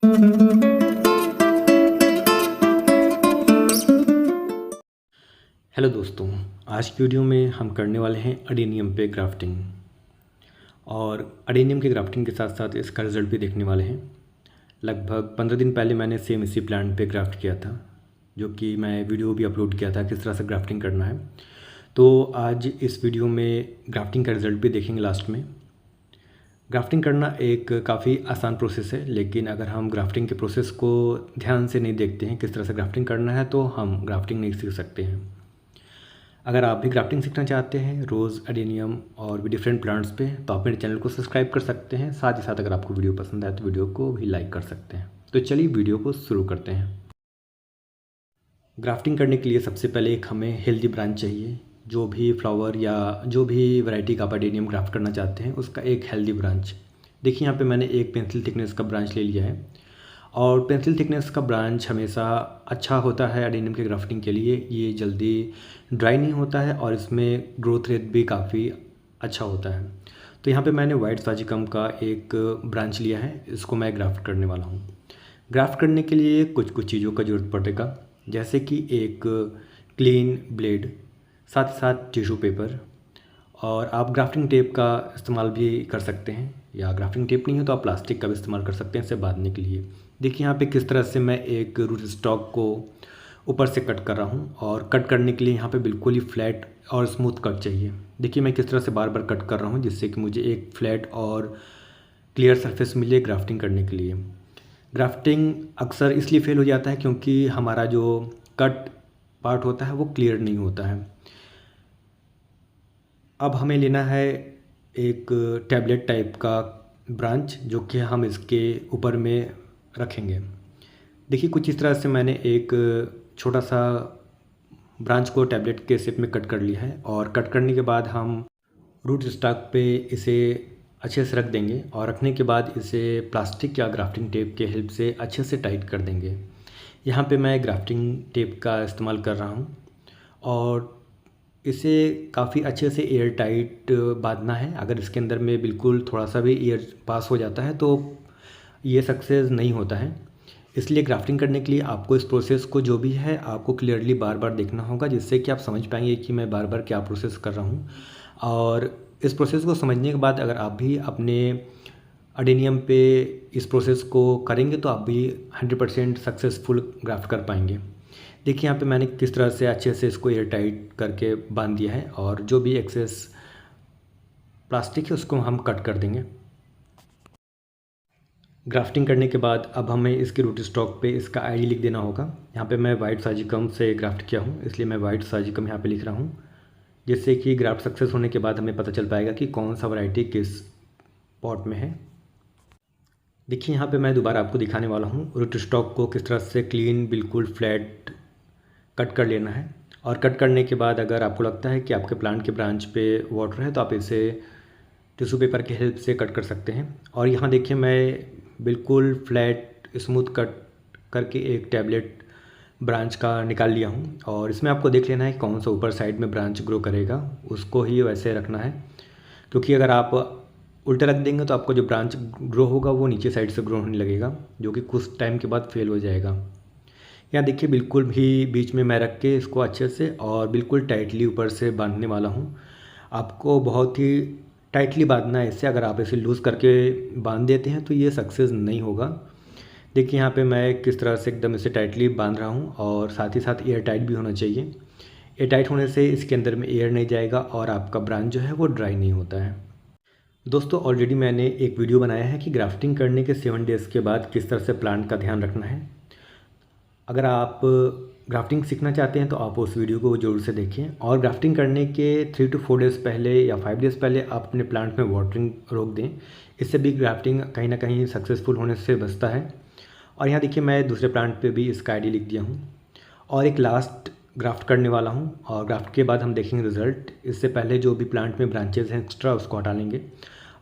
Hello दोस्तों, आज की वीडियो में हम करने वाले हैं अडेनियम पे ग्राफ्टिंग। और अडेनियम के ग्राफ्टिंग के साथ साथ इसका रिज़ल्ट भी देखने वाले हैं। लगभग 15 दिन पहले मैंने सेम इसी प्लांट पे ग्राफ्ट किया था, जो कि मैं वीडियो भी अपलोड किया था किस तरह से ग्राफ्टिंग करना है। तो आज इस वीडियो में ग्राफ्टिंग का रिज़ल्ट भी देखेंगे लास्ट में। ग्राफ्टिंग करना एक काफ़ी आसान प्रोसेस है, लेकिन अगर हम ग्राफ्टिंग के प्रोसेस को ध्यान से नहीं देखते हैं किस तरह से ग्राफ्टिंग करना है, तो हम ग्राफ्टिंग नहीं सीख सकते हैं। अगर आप भी ग्राफ्टिंग सीखना चाहते हैं रोज़ अडेनियम और भी डिफरेंट प्लांट्स पे, तो आप मेरे चैनल को सब्सक्राइब कर सकते हैं। साथ ही साथ अगर आपको वीडियो पसंद आए तो वीडियो को भी लाइक कर सकते हैं। तो चलिए वीडियो को शुरू करते हैं। ग्राफ्टिंग करने के लिए सबसे पहले एक हमें हेल्दी ब्रांच चाहिए। जो भी फ्लावर या जो भी वैरायटी का आप अडेनियम ग्राफ्ट करना चाहते हैं, उसका एक हेल्दी ब्रांच। देखिए यहाँ पे मैंने एक पेंसिल थिकनेस का ब्रांच ले लिया है। और पेंसिल थिकनेस का ब्रांच हमेशा अच्छा होता है अडेनियम के ग्राफ्टिंग के लिए। ये जल्दी ड्राई नहीं होता है और इसमें ग्रोथ रेट भी काफ़ी अच्छा होता है। तो यहाँ पे मैंने वाइट साजिकम का एक ब्रांच लिया है, इसको मैं ग्राफ्ट करने वाला हूँ। ग्राफ्ट करने के लिए कुछ कुछ चीज़ों का ज़रूरत पड़ेगा, जैसे कि एक क्लीन ब्लेड, साथ ही साथ टिश्यू पेपर, और आप ग्राफ्टिंग टेप का इस्तेमाल भी कर सकते हैं, या ग्राफ्टिंग टेप नहीं है तो आप प्लास्टिक का भी इस्तेमाल कर सकते हैं इसे बांधने के लिए। देखिए यहाँ पे किस तरह से मैं एक रूट स्टॉक को ऊपर से कट कर रहा हूँ, और कट करने के लिए यहाँ पे बिल्कुल ही फ्लैट और स्मूथ कट चाहिए। देखिए मैं किस तरह से बार बार कट कर रहा हूँ, जिससे कि मुझे एक फ्लैट और क्लियर सरफेस मिले ग्राफ्टिंग करने के लिए। ग्राफ्टिंग अक्सर इसलिए फेल हो जाता है क्योंकि हमारा जो कट पार्ट होता है वो क्लियर नहीं होता है। अब हमें लेना है एक टैबलेट टाइप का ब्रांच, जो कि हम इसके ऊपर में रखेंगे। देखिए कुछ इस तरह से मैंने एक छोटा सा ब्रांच को टैबलेट के शेप में कट कर लिया है, और कट करने के बाद हम रूट स्टॉक पे इसे अच्छे से रख देंगे, और रखने के बाद इसे प्लास्टिक या ग्राफ्टिंग टेप के हेल्प से अच्छे से टाइट कर देंगे। यहाँ पे मैं ग्राफ्टिंग टेप का इस्तेमाल कर रहा हूँ, और इसे काफ़ी अच्छे से एयर टाइट बांधना है। अगर इसके अंदर में बिल्कुल थोड़ा सा भी एयर पास हो जाता है तो ये सक्सेस नहीं होता है। इसलिए ग्राफ्टिंग करने के लिए आपको इस प्रोसेस को जो भी है आपको क्लियरली बार बार देखना होगा, जिससे कि आप समझ पाएंगे कि मैं बार बार क्या प्रोसेस कर रहा हूँ। और इस प्रोसेस को समझने के बाद अगर आप भी अपने अडेनियम पे इस प्रोसेस को करेंगे तो आप भी 100% सक्सेसफुल ग्राफ्ट कर पाएंगे। देखिए यहाँ पे मैंने किस तरह से अच्छे से इसको एयर टाइट करके बांध दिया है, और जो भी एक्सेस प्लास्टिक है उसको हम कट कर देंगे। ग्राफ्टिंग करने के बाद अब हमें इसके रूट स्टॉक पे इसका आईडी लिख देना होगा। यहाँ पे मैं वाइट साजिकम से ग्राफ्ट किया हूँ, इसलिए मैं वाइट साजिकम यहाँ पे लिख रहा हूँ, जिससे कि ग्राफ्ट सक्सेस होने के बाद हमें पता चल पाएगा कि कौन सा वैरायटी किस पॉट में है। देखिए यहाँ पे मैं दोबारा आपको दिखाने वाला हूँ रूट स्टॉक को किस तरह से क्लीन बिल्कुल फ्लैट कट कर लेना है। और कट करने के बाद अगर आपको लगता है कि आपके प्लांट के ब्रांच पे वाटर है, तो आप इसे टिश्यू पेपर की हेल्प से कट कर सकते हैं। और यहाँ देखिए मैं बिल्कुल फ्लैट स्मूथ कट करके एक टैबलेट ब्रांच का निकाल लिया हूँ, और इसमें आपको देख लेना है कौन सा ऊपर साइड में ब्रांच ग्रो करेगा, उसको ही वैसे रखना है। क्योंकि अगर आप उल्टा रख देंगे तो आपको जो ब्रांच ग्रो होगा वो नीचे साइड से ग्रो होने लगेगा, जो कि कुछ टाइम के बाद फेल हो जाएगा। यहाँ देखिए बिल्कुल भी बीच में मैं रख के इसको अच्छे से और बिल्कुल टाइटली ऊपर से बांधने वाला हूँ। आपको बहुत ही टाइटली बांधना है इससे, अगर आप इसे लूज़ करके बांध देते हैं तो ये सक्सेस नहीं होगा। देखिए यहाँ पे मैं किस तरह से एकदम इसे टाइटली बांध रहा हूँ, और साथ ही साथ एयर टाइट भी होना चाहिए। एयर टाइट होने से इसके अंदर में एयर नहीं जाएगा और आपका ब्रांच जो है वो ड्राई नहीं होता है। दोस्तों ऑलरेडी मैंने एक वीडियो बनाया है कि ग्राफ्टिंग करने के 7 डेज़ के बाद किस तरह से प्लांट का ध्यान रखना है। अगर आप ग्राफ्टिंग सीखना चाहते हैं तो आप उस वीडियो को ज़रूर से देखें। और ग्राफ्टिंग करने के 3 to 4 डेज़ पहले या 5 डेज़ पहले आप अपने प्लांट में वाटरिंग रोक दें। इससे भी ग्राफ्टिंग कहीं ना कहीं सक्सेसफुल होने से बचता है। और यहाँ देखिए मैं दूसरे प्लांट पे भी इसका आईडी लिख दिया हूँ, और एक लास्ट ग्राफ्ट करने वाला हूँ, और ग्राफ्ट के बाद हम देखेंगे रिज़ल्ट। इससे पहले जो भी प्लांट में ब्रांचेस हैं एक्स्ट्रा उसको हटा लेंगे,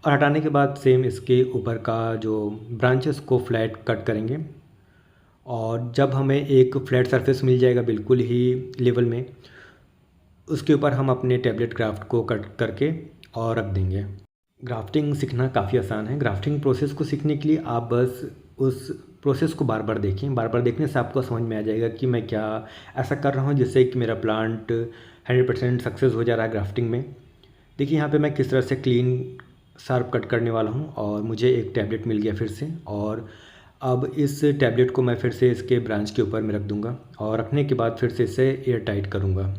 और हटाने के बाद सेम इसके ऊपर का जो ब्रांचेस को फ्लैट कट करेंगे। और जब हमें एक फ्लैट सरफेस मिल जाएगा बिल्कुल ही लेवल में, उसके ऊपर हम अपने टैबलेट ग्राफ्ट को कट करके और रख देंगे। ग्राफ्टिंग सीखना काफ़ी आसान है। ग्राफ्टिंग प्रोसेस को सीखने के लिए आप बस उस प्रोसेस को बार बार देखें। बार बार देखने से आपको समझ में आ जाएगा कि मैं क्या ऐसा कर रहा हूँ जिससे कि मेरा प्लांट 100% सक्सेस हो जा रहा है ग्राफ्टिंग में। देखिए यहाँ पे मैं किस तरह से क्लीन शार्प कट करने वाला हूँ और मुझे एक टैबलेट मिल गया फिर से, और अब इस टैबलेट को मैं फिर से इसके ब्रांच के ऊपर में रख दूँगा और रखने के बाद फिर से इसे एयर टाइट करूँगा।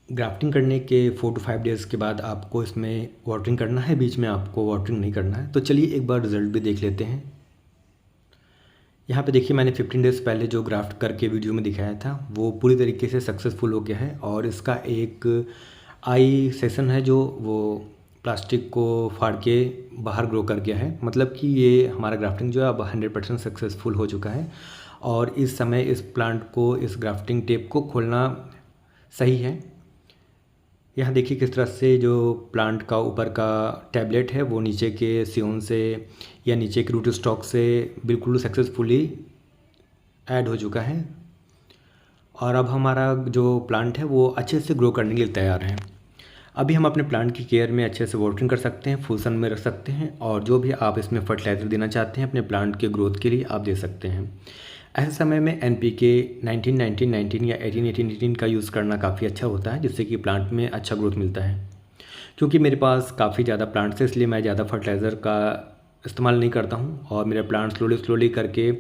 ग्राफ्टिंग करने के 4 to 5 डेज़ के बाद आपको इसमें वाटरिंग करना है, बीच में आपको वाटरिंग नहीं करना है। तो चलिए एक बार रिज़ल्ट भी देख लेते हैं। यहाँ पे देखिए मैंने 15 डेज़ पहले जो ग्राफ्ट करके वीडियो में दिखाया था वो पूरी तरीके से सक्सेसफुल हो गया है, और इसका एक आई सेशन है जो वो प्लास्टिक को फाड़ के बाहर ग्रो कर गया है। मतलब कि ये हमारा ग्राफ्टिंग जो है अब 100% सक्सेसफुल हो चुका है, और इस समय इस प्लांट को, इस ग्राफ्टिंग टेप को खोलना सही है। यहाँ देखिए किस तरह से जो प्लांट का ऊपर का टैबलेट है वो नीचे के सियोन से या नीचे के रूट स्टॉक से बिल्कुल सक्सेसफुली ऐड हो चुका है, और अब हमारा जो प्लांट है वो अच्छे से ग्रो करने के लिए तैयार है। अभी हम अपने प्लांट की केयर में अच्छे से वाटरिंग कर सकते हैं, फुल सन में रख सकते हैं, और जो भी आप इसमें फर्टिलाइज़र देना चाहते हैं अपने प्लांट के ग्रोथ के लिए आप दे सकते हैं। ऐसे समय में NPK 19-19-19 या 18-18-18 का यूज़ करना काफ़ी अच्छा होता है, जिससे कि प्लांट में अच्छा ग्रोथ मिलता है। क्योंकि मेरे पास काफ़ी ज़्यादा प्लांट्स है इसलिए मैं ज़्यादा फर्टिलाइज़र का इस्तेमाल नहीं करता हूँ, और मेरा प्लांट स्लोली करके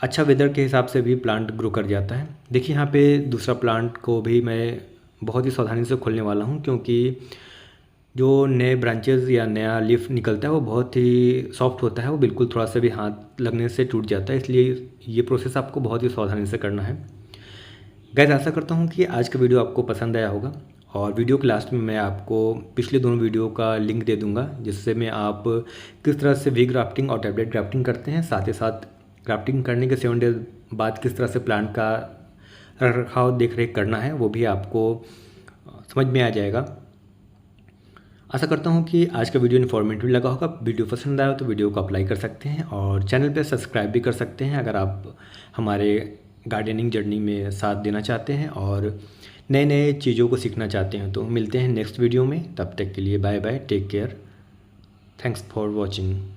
अच्छा वेदर के हिसाब से भी प्लांट ग्रो कर जाता है। देखिए यहाँ पे दूसरा प्लांट को भी मैं बहुत ही सावधानी से खोलने वाला हूँ, क्योंकि जो नए ब्रांचेज़ या नया लीफ निकलता है वो बहुत ही सॉफ्ट होता है, वो बिल्कुल थोड़ा सा भी हाथ लगने से टूट जाता है, इसलिए ये प्रोसेस आपको बहुत ही सावधानी से करना है। गाइस आशा करता हूँ कि आज का वीडियो आपको पसंद आया होगा, और वीडियो के लास्ट में मैं आपको पिछले दोनों वीडियो का लिंक दे दूँगा, जिससे मैं आप किस तरह से वी ग्राफ्टिंग और टैबलेट ग्राफ्टिंग करते हैं, साथ ही साथ ग्राफ्टिंग करने के 7 डेज बाद किस तरह से प्लांट का रख रखाव देख रेख करना है वो भी आपको समझ में आ जाएगा। आशा करता हूँ कि आज का वीडियो इन्फॉर्मेटिव लगा होगा। वीडियो पसंद आया तो वीडियो को अप्लाई कर सकते हैं, और चैनल पे सब्सक्राइब भी कर सकते हैं अगर आप हमारे गार्डनिंग जर्नी में साथ देना चाहते हैं और नए नए चीज़ों को सीखना चाहते हैं। तो मिलते हैं नेक्स्ट वीडियो में, तब तक के लिए bye bye, take care, thanks for watching.